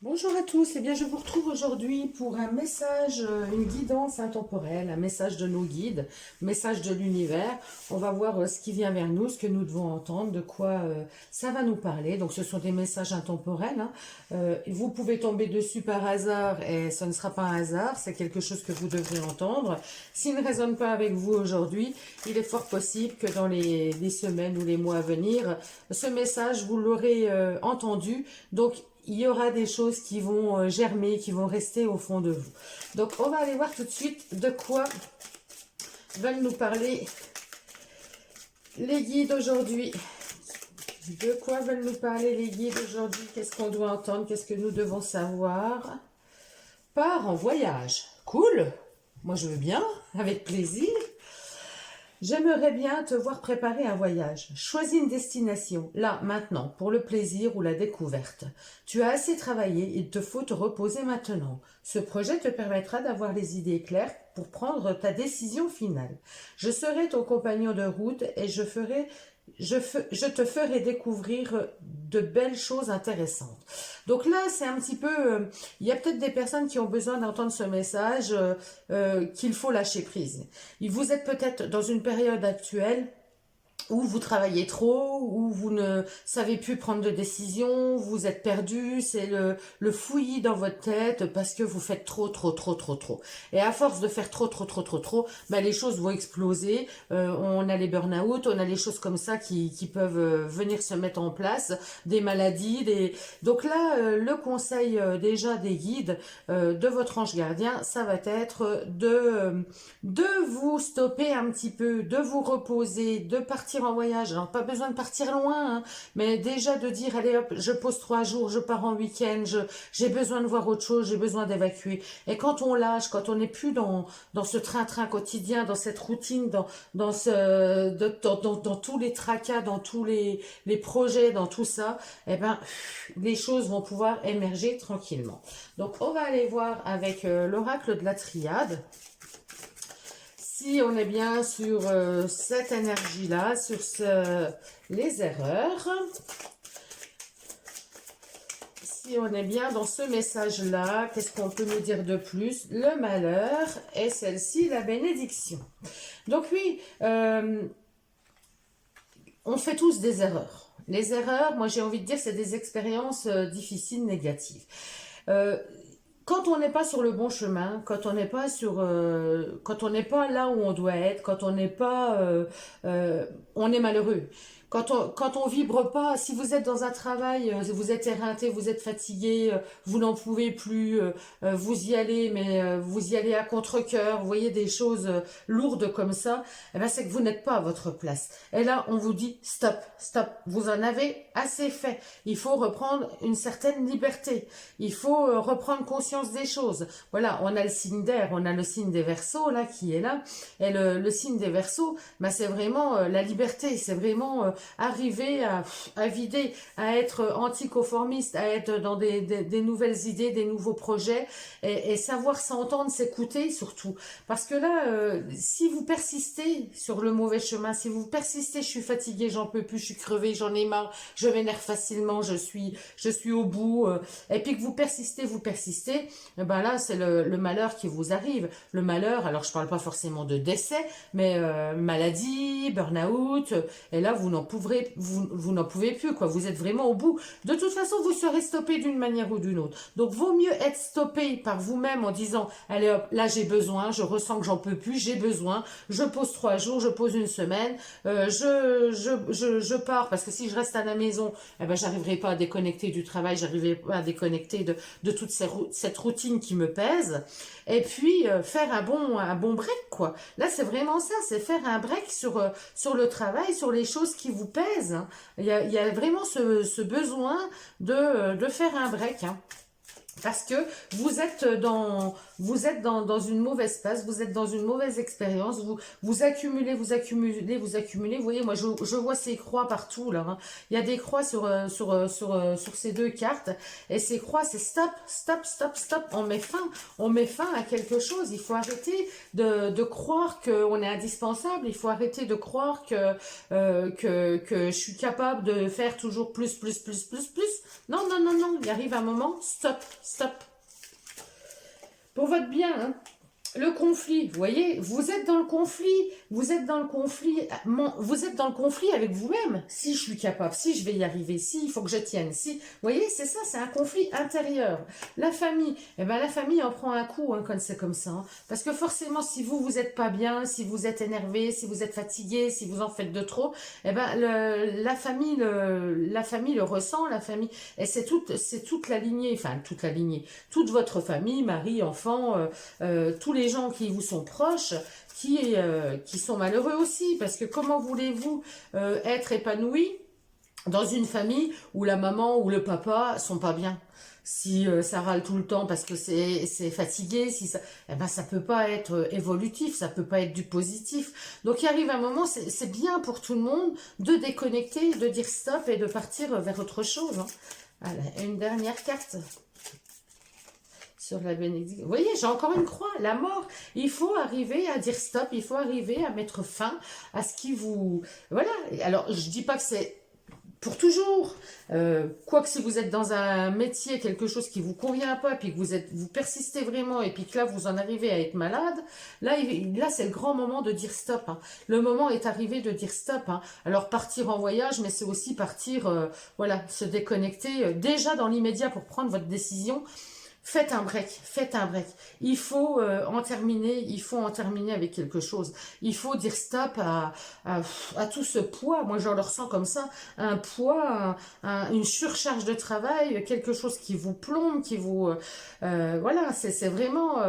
Bonjour à tous, eh bien je vous retrouve aujourd'hui pour un message, une guidance intemporelle, un message de nos guides, message de l'univers. On va voir ce qui vient vers nous, ce que nous devons entendre, de quoi ça va nous parler. Donc ce sont des messages intemporels, hein. Vous pouvez tomber dessus par hasard et ce ne sera pas un hasard, c'est quelque chose que vous devrez entendre. S'il ne résonne pas avec vous aujourd'hui, il est fort possible que dans les semaines ou les mois à venir, ce message, vous l'aurez entendu. Donc il y aura des choses qui vont germer, qui vont rester au fond de vous. Donc, on va aller voir tout de suite de quoi veulent nous parler les guides aujourd'hui. De quoi veulent nous parler les guides aujourd'hui? Qu'est-ce qu'on doit entendre? Qu'est-ce que nous devons savoir? Part en voyage. Cool! Moi, je veux bien, avec plaisir. J'aimerais bien te voir préparer un voyage. Choisis une destination, là, maintenant, pour le plaisir ou la découverte. Tu as assez travaillé, il te faut te reposer maintenant. Ce projet te permettra d'avoir les idées claires pour prendre ta décision finale. Je serai ton compagnon de route et je te ferai découvrir de belles choses intéressantes. Donc là, c'est un petit peu... il y a peut-être des personnes qui ont besoin d'entendre ce message qu'il faut lâcher prise. Vous êtes peut-être dans une période actuelle où vous travaillez trop, où vous ne savez plus prendre de décision, vous êtes perdu, c'est le fouillis dans votre tête parce que vous faites trop. Et à force de faire trop, ben les choses vont exploser. On a les burn-out, on a les choses comme ça qui peuvent venir se mettre en place, des maladies. Donc là, le conseil déjà des guides de votre ange gardien, ça va être de vous stopper un petit peu, de vous reposer, de partir en voyage. Alors pas besoin de partir loin, hein, mais déjà de dire allez hop, je pose 3 jours, je pars en week-end, j'ai besoin de voir autre chose, j'ai besoin d'évacuer. Et quand on lâche, quand on n'est plus dans ce train-train quotidien, dans cette routine, dans tous les tracas, dans tous les projets, dans tout ça, eh ben les choses vont pouvoir émerger tranquillement. Donc on va aller voir avec l'oracle de la triade. Si on est bien sur cette énergie-là, sur les erreurs, si on est bien dans ce message-là, qu'est-ce qu'on peut nous dire de plus? Le malheur et celle-ci, la bénédiction. Donc oui, on fait tous des erreurs. Les erreurs, moi j'ai envie de dire, c'est des expériences difficiles, négatives. Quand on n'est pas sur le bon chemin, quand on n'est pas quand on n'est pas là où on doit être, quand on n'est pas, on est malheureux. Quand on vibre pas, si vous êtes dans un travail, vous êtes éreinté, vous êtes fatigué, vous n'en pouvez plus, vous y allez, mais vous y allez à contre-cœur, vous voyez des choses lourdes comme ça, eh ben c'est que vous n'êtes pas à votre place. Et là, on vous dit stop, stop, vous en avez assez fait. Il faut reprendre une certaine liberté. Il faut reprendre conscience des choses. Voilà, on a le signe d'air, on a le signe des Verseaux là qui est là, et le signe des Verseaux, ben c'est vraiment la liberté, c'est vraiment arriver à vider, à être anticonformiste, à être dans des nouvelles idées, des nouveaux projets, et savoir s'entendre, s'écouter surtout. Parce que là, si vous persistez sur le mauvais chemin, si vous persistez, je suis fatiguée, j'en peux plus, je suis crevée, j'en ai marre, je m'énerve facilement, je suis au bout, et puis que vous persistez, et ben là, c'est le malheur qui vous arrive. Le malheur, alors je parle pas forcément de décès, mais maladie, burn-out, et là, vous n'en pouvez plus, quoi. Vous êtes vraiment au bout. De toute façon, vous serez stoppé d'une manière ou d'une autre. Donc, vaut mieux être stoppé par vous-même en disant, allez hop, là j'ai besoin, je ressens que j'en peux plus, j'ai besoin, je pose 3 jours, je pose une semaine, je pars, parce que si je reste à la maison, eh ben, j'arriverai pas à déconnecter du travail, j'arriverai pas à déconnecter de toute cette routine qui me pèse. Et puis, faire un bon break, quoi. Là, c'est vraiment ça, c'est faire un break sur le travail, sur les choses qui vous pèsent, hein. Il y a vraiment ce besoin de faire un break, hein. Parce que vous êtes dans une mauvaise passe, vous êtes dans une mauvaise expérience, vous accumulez. Vous voyez, moi, je vois ces croix partout, là, hein. Il y a des croix sur ces deux cartes. Et ces croix, c'est stop, stop, stop, stop. On met fin à quelque chose. Il faut arrêter de croire qu'on est indispensable. Il faut arrêter de croire que je suis capable de faire toujours plus. Non, non, non, non. il arrive un moment, stop, stop. Pour votre bien, hein. Le conflit, vous voyez, vous êtes dans le conflit, vous êtes dans le conflit, vous êtes dans le conflit avec vous-même. Si je suis capable, si je vais y arriver, si il faut que je tienne, si, vous voyez, c'est ça, c'est un conflit intérieur. La famille, eh ben la famille en prend un coup hein, quand c'est comme ça, hein. Parce que forcément, si vous êtes pas bien, si vous êtes énervé, si vous êtes fatigué, si vous en faites de trop, eh ben la famille le ressent, la famille, et c'est toute la lignée, enfin toute la lignée, toute votre famille, mari, enfant, tous les gens qui vous sont proches, qui sont malheureux aussi, parce que comment voulez-vous être épanoui dans une famille où la maman ou le papa sont pas bien? Si ça râle tout le temps parce que c'est fatigué, si ça, eh ben ça peut pas être évolutif, ça peut pas être du positif. Donc il arrive un moment, c'est bien pour tout le monde de déconnecter, de dire stop et de partir vers autre chose, hein. Allez, une dernière carte. Sur la bénédiction. Vous voyez, j'ai encore une croix, la mort. Il faut arriver à dire stop, il faut arriver à mettre fin à ce qui vous... Voilà. Alors, je dis pas que c'est pour toujours. Quoique si vous êtes dans un métier, quelque chose qui vous convient pas, puis que vous persistez vraiment, et puis que là, vous en arrivez à être malade, là c'est le grand moment de dire stop, hein. Le moment est arrivé de dire stop, hein. Alors, partir en voyage, mais c'est aussi partir, voilà, se déconnecter, déjà dans l'immédiat pour prendre votre décision. Faites un break, faites un break. Il faut en terminer avec quelque chose. Il faut dire stop à tout ce poids. Moi, je le ressens comme ça, un poids, une surcharge de travail, quelque chose qui vous plombe, qui vous... voilà, c'est vraiment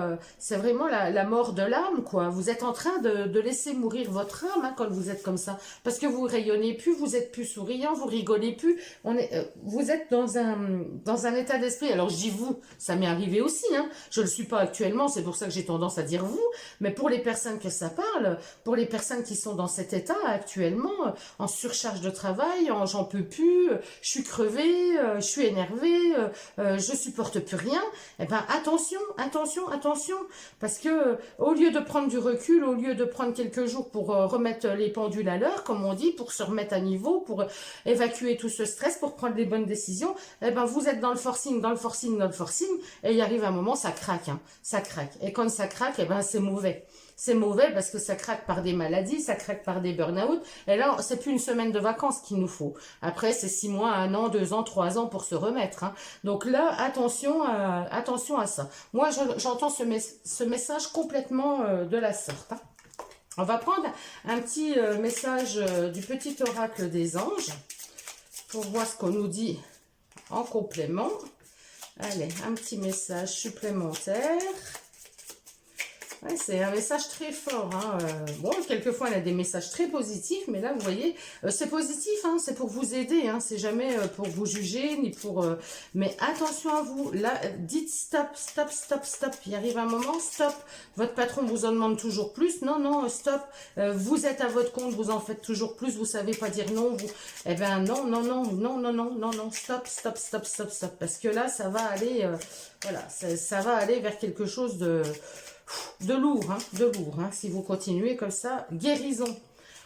la mort de l'âme, quoi. Vous êtes en train de laisser mourir votre âme hein, quand vous êtes comme ça. Parce que vous rayonnez plus, vous êtes plus souriant, vous rigolez plus. Vous êtes dans un état d'esprit. Alors, je dis vous, ça m'est arrivé aussi, hein. Je ne le suis pas actuellement, c'est pour ça que j'ai tendance à dire vous, mais pour les personnes que ça parle, pour les personnes qui sont dans cet état actuellement, en surcharge de travail, en j'en peux plus, je suis crevée, je suis énervée, je supporte plus rien, eh ben attention, attention, attention, parce que au lieu de prendre du recul, au lieu de prendre quelques jours pour remettre les pendules à l'heure, comme on dit, pour se remettre à niveau, pour évacuer tout ce stress, pour prendre les bonnes décisions, eh ben vous êtes dans le forcing, dans le forcing, dans le forcing, et il arrive un moment, ça craque, hein, ça craque. Et quand ça craque, eh ben c'est mauvais. C'est mauvais parce que ça craque par des maladies, ça craque par des burn-out. Et là, c'est plus une semaine de vacances qu'il nous faut. Après, c'est 6 mois, 1 an, 2 ans, 3 ans pour se remettre, hein. Donc là, attention à ça. Moi, j'entends ce message complètement de la sorte, hein. On va prendre un petit message du petit oracle des anges pour voir ce qu'on nous dit en complément. Allez, un petit message supplémentaire. Ouais, c'est un message très fort, hein. Bon, quelquefois, il y a des messages très positifs, mais là, vous voyez, c'est positif, hein, c'est pour vous aider, hein, c'est jamais pour vous juger, ni pour... mais attention à vous, là, dites stop, stop, stop, stop, il arrive un moment, stop, votre patron vous en demande toujours plus, non, non, stop, vous êtes à votre compte, vous en faites toujours plus, vous savez pas dire non, vous... Eh ben non, non, non, non, non, non, non, non, stop, stop, stop, stop, stop, parce que là, ça va aller, voilà, ça va aller vers quelque chose de lourd, hein, si vous continuez comme ça. Guérison.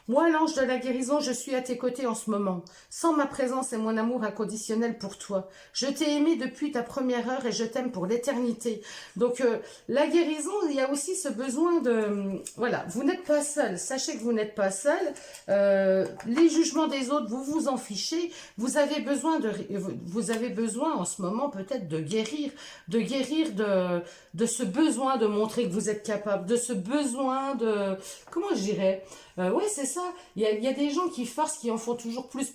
Moi, l'ange de la guérison, je suis à tes côtés en ce moment. Sans ma présence et mon amour inconditionnel pour toi. Je t'ai aimé depuis ta première heure et je t'aime pour l'éternité. Donc, la guérison, il y a aussi ce besoin de... Voilà, vous n'êtes pas seul. Sachez que vous n'êtes pas seul. Les jugements des autres, vous vous en fichez. Vous avez besoin en ce moment peut-être de guérir de ce besoin de montrer que vous êtes capable, de ce besoin de... Comment je dirais ouais, c'est ça. Il y a des gens qui forcent, qui en font toujours plus,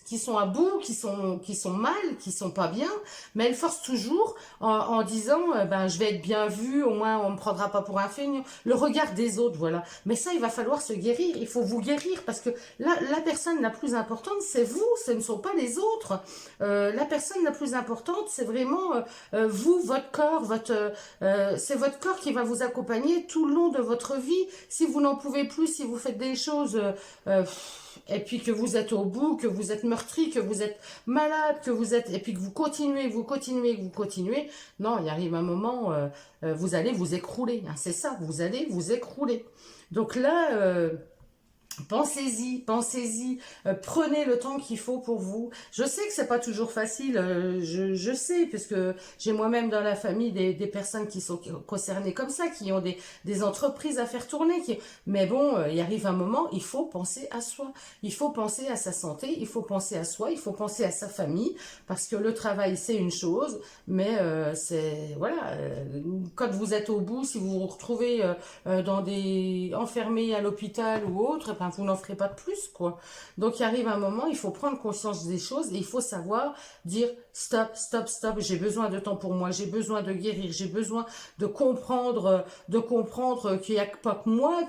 qui sont à bout, qui sont mal, qui sont pas bien, mais elles forcent toujours en disant, ben, je vais être bien vue, au moins on me prendra pas pour un feignant. Le regard des autres, voilà. Mais ça, il va falloir se guérir. Il faut vous guérir parce que la personne la plus importante, c'est vous, ce ne sont pas les autres. La personne la plus importante, c'est vraiment vous, votre corps, c'est votre corps qui va vous accompagner tout le long de votre vie. Si vous n'en pouvez plus, si vous faites des choses et puis que vous êtes au bout, que vous êtes meurtri, que vous êtes malade, et puis que vous continuez, non, il arrive un moment, vous allez vous écrouler, hein, c'est ça, vous allez vous écrouler. Donc là, Pensez-y, pensez-y, prenez le temps qu'il faut pour vous. Je sais que c'est pas toujours facile, je sais, puisque j'ai moi-même dans la famille des personnes qui sont concernées comme ça, qui ont des entreprises à faire tourner. Mais bon, il arrive un moment, il faut penser à soi, il faut penser à sa santé, il faut penser à soi, il faut penser à sa famille, parce que le travail c'est une chose, mais c'est voilà, quand vous êtes au bout, si vous vous retrouvez dans des enfermés à l'hôpital ou autre, ben, vous n'en ferez pas de plus, quoi. Donc il arrive un moment, il faut prendre conscience des choses et il faut savoir dire stop, stop, stop, j'ai besoin de temps pour moi, j'ai besoin de guérir, j'ai besoin de comprendre qu'il n'y a pas que moi,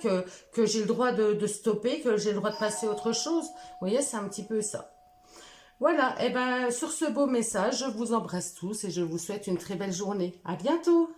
que j'ai le droit de stopper, que j'ai le droit de passer à autre chose. Vous voyez, c'est un petit peu ça. Voilà, et ben sur ce beau message, je vous embrasse tous et je vous souhaite une très belle journée. À bientôt!